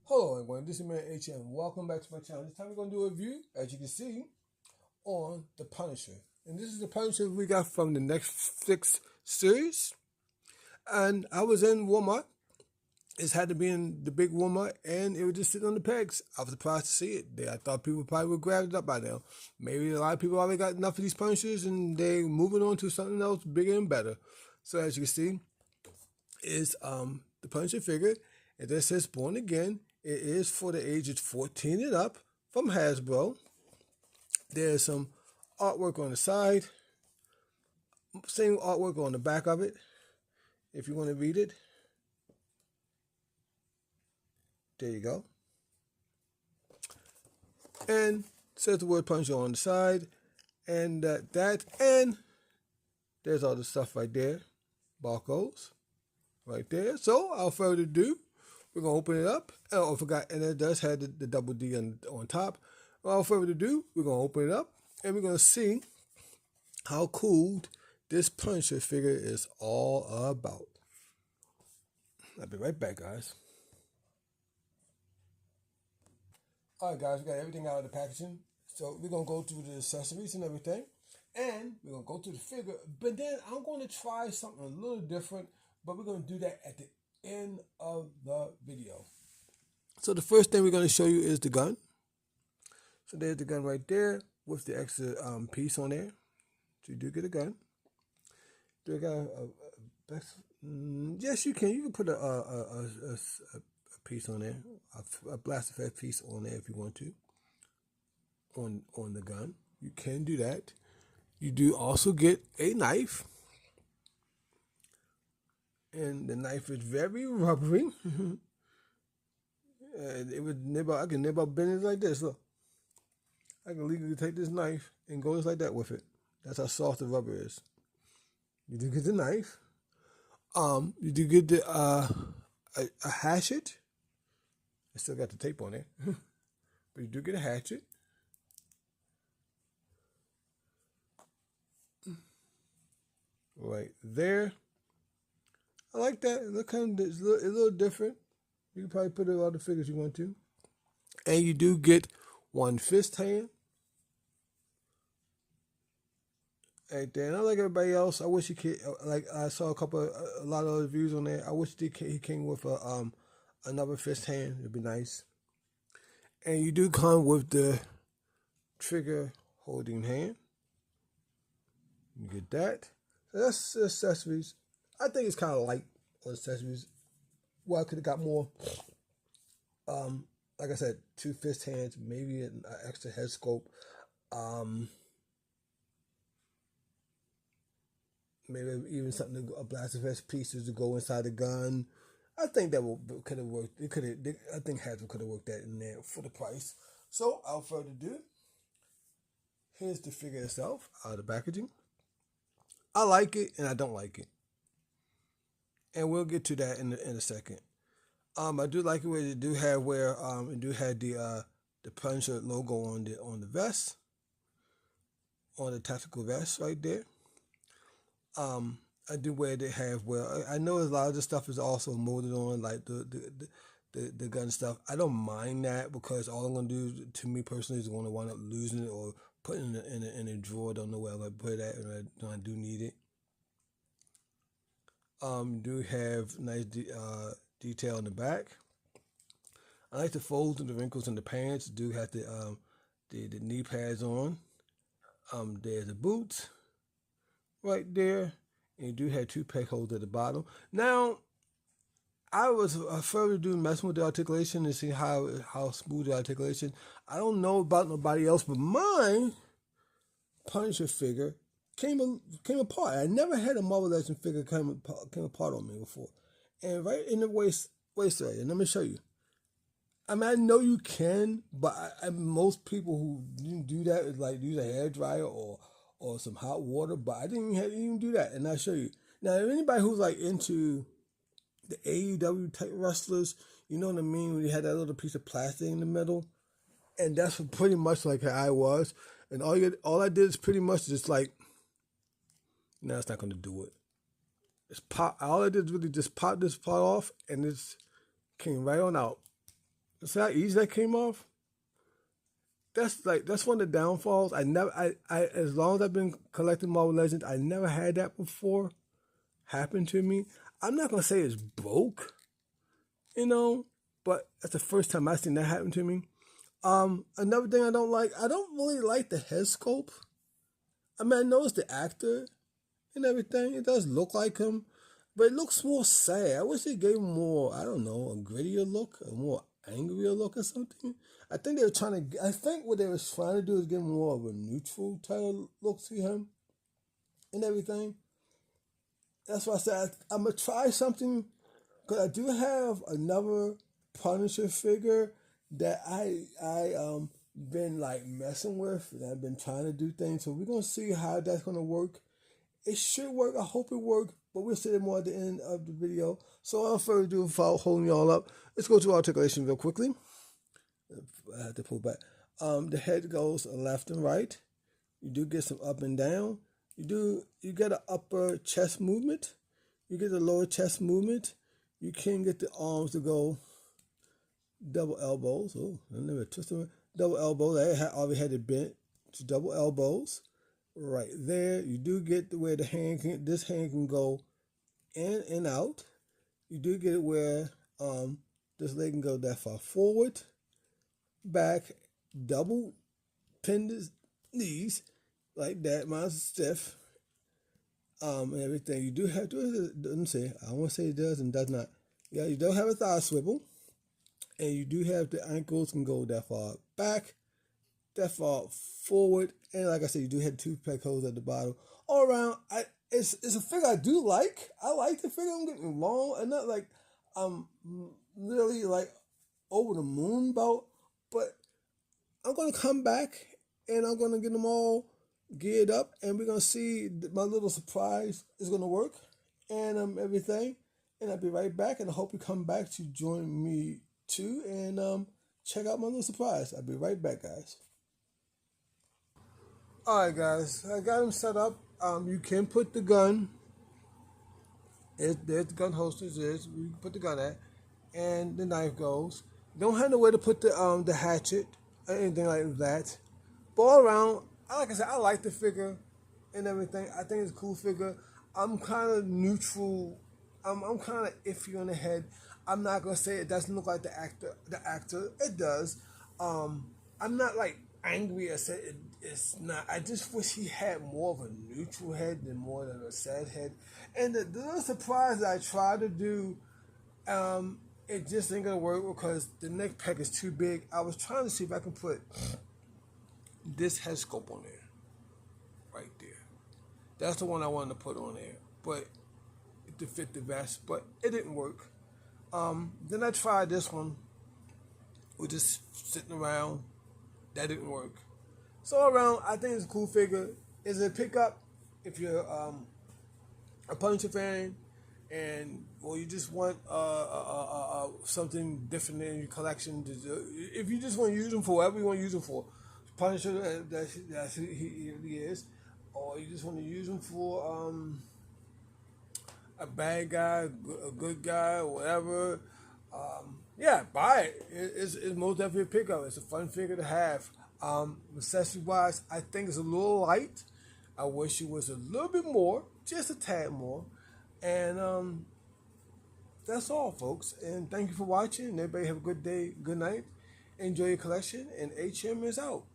Hello everyone, this is Man HM. Welcome back to my channel. This time we're going to do a review, as you can see, on The Punisher. And this is The Punisher we got from the Netflix series. And I was in Walmart. It had to be in the big Walmart, and it was just sitting on the pegs. I was surprised to see it there. I thought people probably would grab it up by now. Maybe a lot of people already got enough of these Punishers, and they're moving on to something else bigger and better. So as you can see, is the Punisher figure. It just says Born Again. It is for the ages 14 and up from Hasbro. There's some artwork on the side. Same artwork on the back of it. If you want to read it. There you go. And says the word Punisher on the side. And and there's all the stuff right there. Barcodes. Right there. So without further ado, we're going to open it up. Oh, I forgot. And it does have the double D on top. Without further ado, we're going to open it up. And we're going to see how cool this Punisher figure is all about. I'll be right back, guys. Alright, guys. We got everything out of the packaging. So we're going to go through the accessories and everything. And we're going to go through the figure. But then I'm going to try something a little different. But we're going to do that at the end of the video. So the first thing we're going to show you is the gun. So there's the gun right there with the extra piece on there. So you do get a gun. Do I got yes, you can. You can put a piece on there, a blaster fed piece on there if you want to. On the gun, you can do that. You do also get a knife. And the knife is very rubbery. It would never. I can never bend it like this. Look, I can legally take this knife and go just like that with it. That's how soft the rubber is. You do get the knife. You do get the a hatchet. I still got the tape on it, but you do get a hatchet. Right there. I like that. It look kind of a little different. You can probably put it on all the figures you want to. And you do get one fist hand. Right there. And unlike everybody else, I wish he could. Like I saw a lot of reviews on there. I wish he came with another fist hand. It'd be nice. And you do come with the trigger holding hand. You get that. So that's the accessories. I think it's kind of light on accessories. Well, I could have got more. Like I said, 2 fist hands, maybe an extra head scope. Maybe even something, a blaster vest pieces to go inside the gun. I think that could have worked. I think Hasbro could have worked that in there for the price. So, without further ado, here's the figure itself out of the packaging. I like it and I don't like it, and we'll get to that in a second. I do like it where they do have it do have the Punisher logo on the vest, on the tactical vest right there. I do where they have I know a lot of the stuff is also molded on like the gun stuff. I don't mind that because all I'm gonna do to me personally is going to wind up losing it or putting it in a drawer. Don't know where I'm gonna put that, and I do need it. Do have nice detail in the back. I like the folds and the wrinkles in the pants. Do have the knee pads on. There's the boots right there, and you do have 2 peg holes at the bottom. Now, I was further doing messing with the articulation and see how smooth the articulation. I don't know about nobody else, but mine Punisher figure came apart. I never had a Marvel Legends figure came apart on me before. And right in the waist area, and let me show you. I mean, I know you can, but most people who do that is like use a hair dryer or some hot water. But I didn't even do that, and I'll show you. Now, if anybody who's like into the AEW type wrestlers, you know what I mean? When you had that little piece of plastic in the middle, and that's pretty much like how I was. And all I did is pretty much just like, no, it's not going to do it. It's pop. All I did is really just pop this part off, and it's came right on out. See how easy that came off? That's one of the downfalls. I as long as I've been collecting Marvel Legends, I never had that before happen to me. I'm not gonna say it's broke, you know, but that's the first time I've seen that happen to me. Another thing I don't really like the head sculpt. I mean, I know it's the actor and everything. It does look like him, but it looks more sad. I wish they gave him more, I don't know, a grittier look, a more angrier look or something. I think they were trying to. I think what they were trying to do is give more of a neutral type of look to him and everything. That's why I said I'm gonna try something because I do have another Punisher figure that I been like messing with and I've been trying to do things. So we're gonna see how that's gonna work. It should work. I hope it works, but we'll see more at the end of the video. So without further ado, without holding y'all up, let's go to articulation real quickly. I have to pull back. The head goes left and right. You do get some up and down. You get an upper chest movement. You get the lower chest movement. You can get the arms to go double elbows. Oh, I never twisted them. Double elbows. I already had it bent to double elbows. Right there. You do get the where this hand can go in and out. You do get it where this leg can go that far forward, back, double pin the knees like that. Mine's stiff. And everything. You do have to, let me say, I won't say it does and does not. Yeah, you don't have a thigh swivel. And you do have the ankles can go that far back, that far forward. And like I said, you do have two peg holes at the bottom. All around, it's a figure I do like. I like the figure. I'm getting long. And not like I'm really like over the moon about. But I'm going to come back and I'm going to get them all geared up, and we're gonna see my little surprise is gonna work, and everything. And I'll be right back, and I hope you come back to join me too, and check out my little surprise. I'll be right back, guys. All right, guys, I got them set up. You can put the gun. There's the gun holsters. There's you can put the gun at, and the knife goes. Don't have nowhere to put the hatchet or anything like that. But all around, like I said, I like the figure and everything. I think it's a cool figure. I'm kind of neutral. I'm kind of iffy on the head. I'm not gonna say it doesn't look like the actor. It does. I'm not like angry or say it's not. I just wish he had more of a neutral head than more than a sad head. And the little surprise that I tried to do, it just ain't gonna work because the neck peg is too big. I was trying to see if I can put this head sculpt on there, right there. That's the one I wanted to put on there, but to fit the vest, but it didn't work. Then I tried this one, with just sitting around. That didn't work. So all around, I think it's a cool figure. It's a pickup if you're a Punisher fan, and well, you just want something different in your collection. If you just want to use them for whatever you want to use them for. Punisher, that's who he is, or you just want to use him for a bad guy, a good guy, or whatever. Yeah, buy it. It's most definitely a pickup. It's a fun figure to have. Accessory wise, I think it's a little light. I wish it was a little bit more, just a tad more. And that's all, folks. And thank you for watching. Everybody have a good day, good night. Enjoy your collection, and HM is out.